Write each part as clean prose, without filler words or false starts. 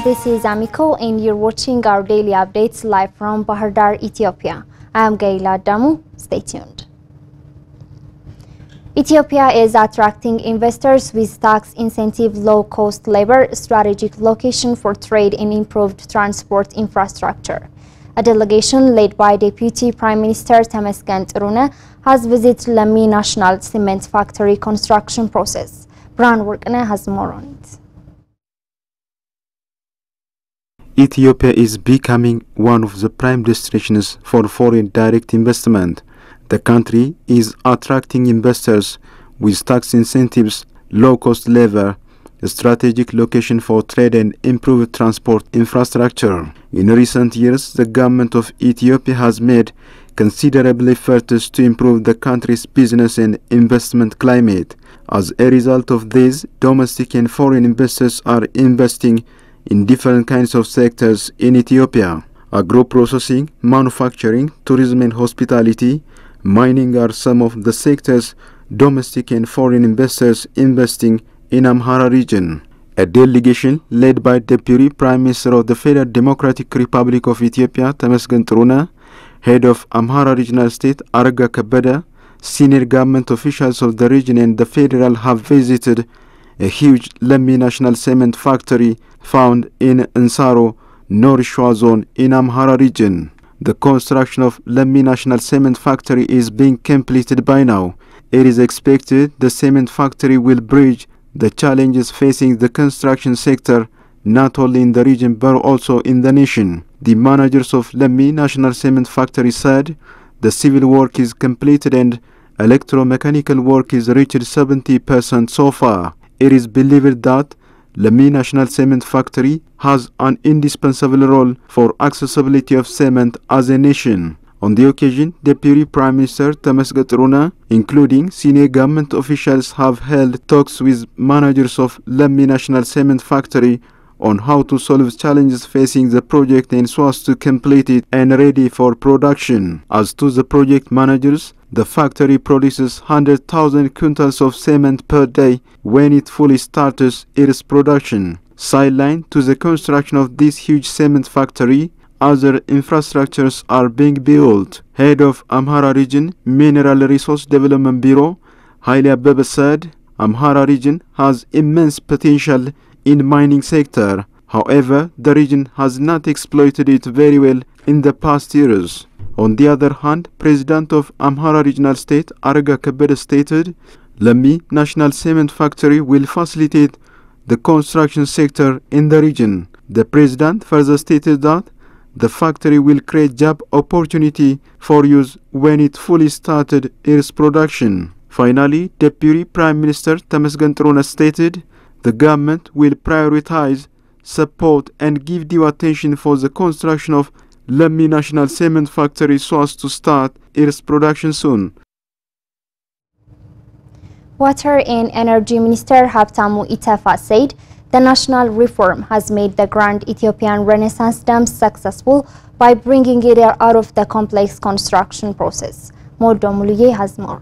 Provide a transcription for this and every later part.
This is Ameco and you're watching our daily updates live from Bahar Dar, Ethiopia. I am Gaila Damu. Stay tuned. Ethiopia is attracting investors with tax incentive, low-cost labor, strategic location for trade and improved transport infrastructure. A delegation led by Deputy Prime Minister Temesgen Tirune has visited Lemmi National Cement Factory construction process. Bran Workene has more on it. Ethiopia is becoming one of the prime destinations for foreign direct investment. The country is attracting investors with tax incentives, low-cost labor, a strategic location for trade and improved transport infrastructure. In recent years, the government of Ethiopia has made considerable efforts to improve the country's business and investment climate. As a result of this, domestic and foreign investors are investing in different kinds of sectors in Ethiopia. Agro-processing, manufacturing, tourism and hospitality, mining are some of the sectors domestic and foreign investors investing in Amhara region. A delegation led by Deputy Prime Minister of the Federal Democratic Republic of Ethiopia, Temesgen Tirune, head of Amhara Regional State, Arga Kabeda, senior government officials of the region and the federal have visited a huge Lemmi National Cement Factory found in Nsaro, North Shwa Zone in Amhara region. The construction of Lemmi National Cement Factory is being completed by now. It is expected the cement factory will bridge the challenges facing the construction sector not only in the region but also in the nation. The managers of Lemmi National Cement Factory said the civil work is completed and electromechanical work is reached 70% so far. It is believed that Lemmi National Cement Factory has an indispensable role for accessibility of cement as a nation. On the occasion, Deputy Prime Minister Temesgen Tirune, including senior government officials, have held talks with managers of Lemmi National Cement Factory on how to solve challenges facing the project and so as to complete it and ready for production. As to the project managers, the factory produces 100,000 quintals of cement per day when it fully starts its production. Sideline to the construction of this huge cement factory, other infrastructures are being built. Head of Amhara Region Mineral Resource Development Bureau, Haile Abebe said, Amhara region has immense potential in mining sector. However, the region has not exploited it very well in the past years. On the other hand, President of Amhara Regional State, Arga Kabeda, stated, Lemmi National Cement Factory will facilitate the construction sector in the region. The President further stated that the factory will create job opportunity for youth when it fully started its production. Finally, Deputy Prime Minister Temesgen Tirune stated, the government will prioritize, support and give due attention for the construction of Lemmi National Cement Factory so as to start its production soon. Water and Energy Minister Habtamu Itefa said the national reform has made the Grand Ethiopian Renaissance Dam successful by bringing it out of the complex construction process. Modo Muluye has more.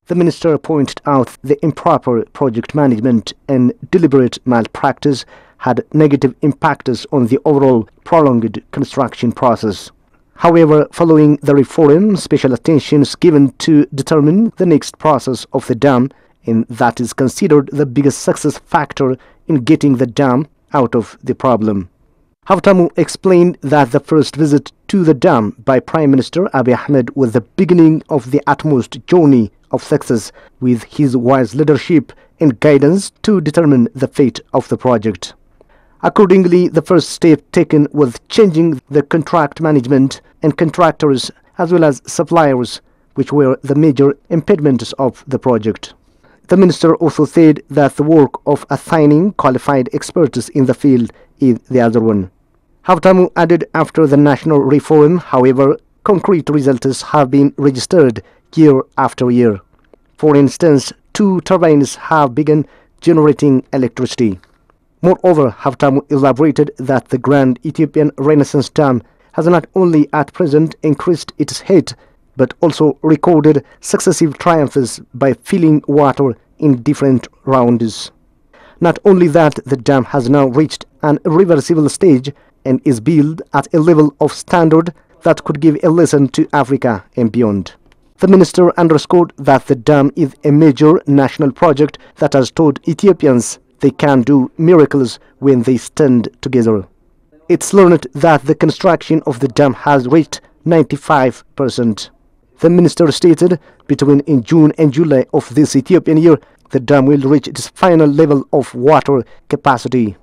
The minister pointed out the improper project management and deliberate malpractice had negative impacts on the overall prolonged construction process. However, following the reform, special attention is given to determine the next process of the dam, and that is considered the biggest success factor in getting the dam out of the problem. Habtamu explained that the first visit to the dam by Prime Minister Abiy Ahmed was the beginning of the utmost journey of success with his wise leadership and guidance to determine the fate of the project. Accordingly, the first step taken was changing the contract management and contractors as well as suppliers, which were the major impediments of the project. The minister also said that the work of assigning qualified experts in the field is the other one. Habtamu added after the national reform, however, concrete results have been registered year after year. For instance, 2 turbines have begun generating electricity. Moreover, Habtamu elaborated that the Grand Ethiopian Renaissance Dam has not only at present increased its height, but also recorded successive triumphs by filling water in different rounds. Not only that, the dam has now reached an irreversible stage and is built at a level of standard that could give a lesson to Africa and beyond. The minister underscored that the dam is a major national project that has taught Ethiopians they can do miracles when they stand together. It's learned that the construction of the dam has reached 95%. The minister stated between in June and July of this Ethiopian year, the dam will reach its final level of water capacity.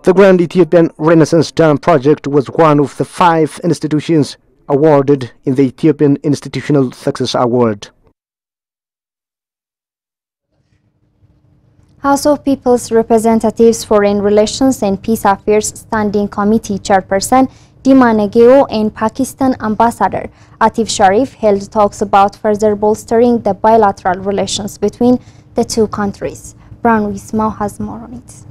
The Grand Ethiopian Renaissance Dam project was one of the 5 institutions awarded in the Ethiopian Institutional Success Award. House of People's Representatives Foreign Relations and Peace Affairs Standing Committee Chairperson Dima Negeo and Pakistan Ambassador Atif Sharif held talks about further bolstering the bilateral relations between the two countries. Brown Wismau has more on it.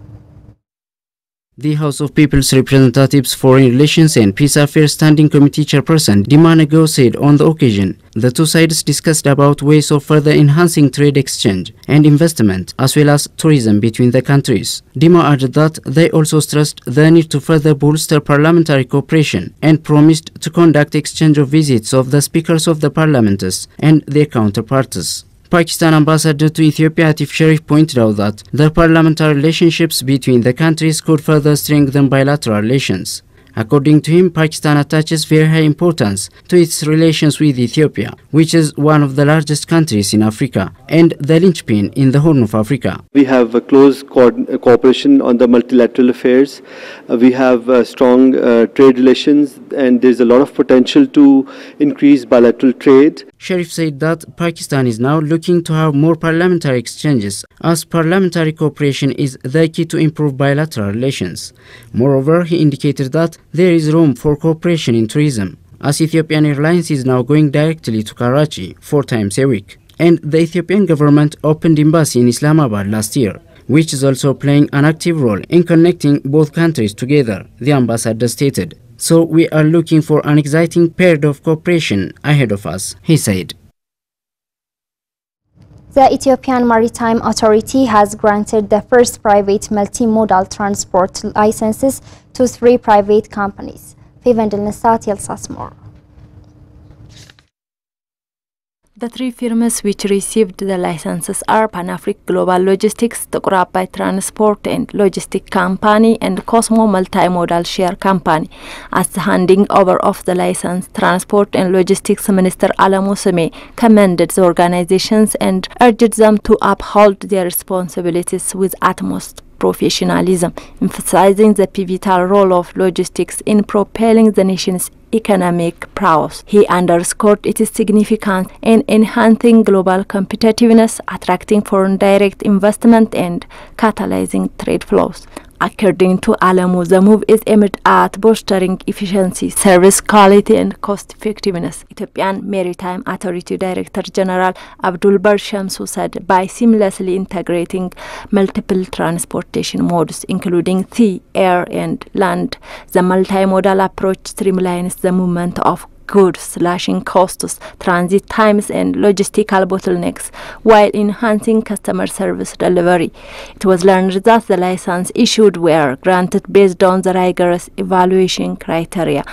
The House of People's Representatives Foreign Relations and Peace Affairs Standing Committee Chairperson Dima Negeo said on the occasion the two sides discussed about ways of further enhancing trade exchange and investment as well as tourism between the countries. Dima added that they also stressed the need to further bolster parliamentary cooperation and promised to conduct exchange of visits of the speakers of the parliaments and their counterparts. Pakistan Ambassador to Ethiopia Atif Sharif pointed out that the parliamentary relationships between the countries could further strengthen bilateral relations. According to him, Pakistan attaches very high importance to its relations with Ethiopia, which is one of the largest countries in Africa and the linchpin in the Horn of Africa. We have a close cooperation on the multilateral affairs. We have strong trade relations, and there's a lot of potential to increase bilateral trade. Sharif said that Pakistan is now looking to have more parliamentary exchanges, as parliamentary cooperation is the key to improve bilateral relations. Moreover, he indicated that there is room for cooperation in tourism, as Ethiopian Airlines is now going directly to Karachi 4 times a week. And the Ethiopian government opened embassy in Islamabad last year, which is also playing an active role in connecting both countries together, the ambassador stated. So we are looking for an exciting period of cooperation ahead of us, he said. The Ethiopian Maritime Authority has granted the first private multimodal transport licenses to 3 private companies. Fivendel Nesat tells more. The 3 firms which received the licenses are Pan-African Global Logistics, Tukur Abai Transport and Logistics Company, and Cosmo Multimodal Share Company. As the handing over of the license, Transport and Logistics Minister Alemu Seme commended the organizations and urged them to uphold their responsibilities with utmost professionalism, emphasizing the pivotal role of logistics in propelling the nation's economic prowess. He underscored its significance in enhancing global competitiveness, attracting foreign direct investment, and catalyzing trade flows. According to Alemu, the move is aimed at bolstering efficiency, service quality, and cost effectiveness. Ethiopian Maritime Authority Director General Abdul Bar Shamsu said by seamlessly integrating multiple transportation modes, including sea, air, and land, the multimodal approach streamlines the movement of goods, slashing costs, transit times, and logistical bottlenecks, while enhancing customer service delivery. It was learned that the license issued were granted based on the rigorous evaluation criteria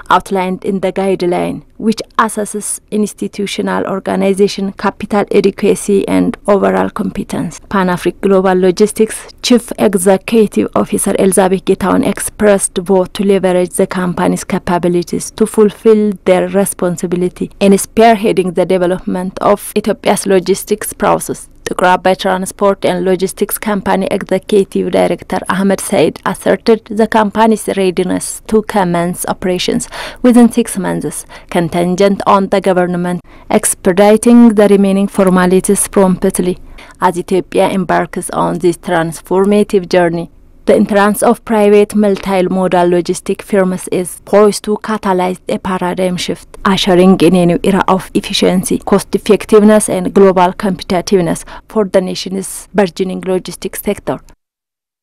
outlined in the guideline, which assesses institutional organization, capital adequacy, and overall competence. Pan-African Global Logistics Chief Executive Officer Elizabeth Getaun expressed vote to leverage the company's capabilities to fulfill their responsibility in spearheading the development of Ethiopia's logistics process. Tukur Abai Transport and Logistics Company Executive Director Ahmed Said asserted the company's readiness to commence operations within 6 months, contingent on the government expediting the remaining formalities promptly. As Ethiopia embarks on this transformative journey, the entrance of private multimodal logistic firms is poised to catalyze a paradigm shift, ushering in a new era of efficiency, cost-effectiveness, and global competitiveness for the nation's burgeoning logistics sector.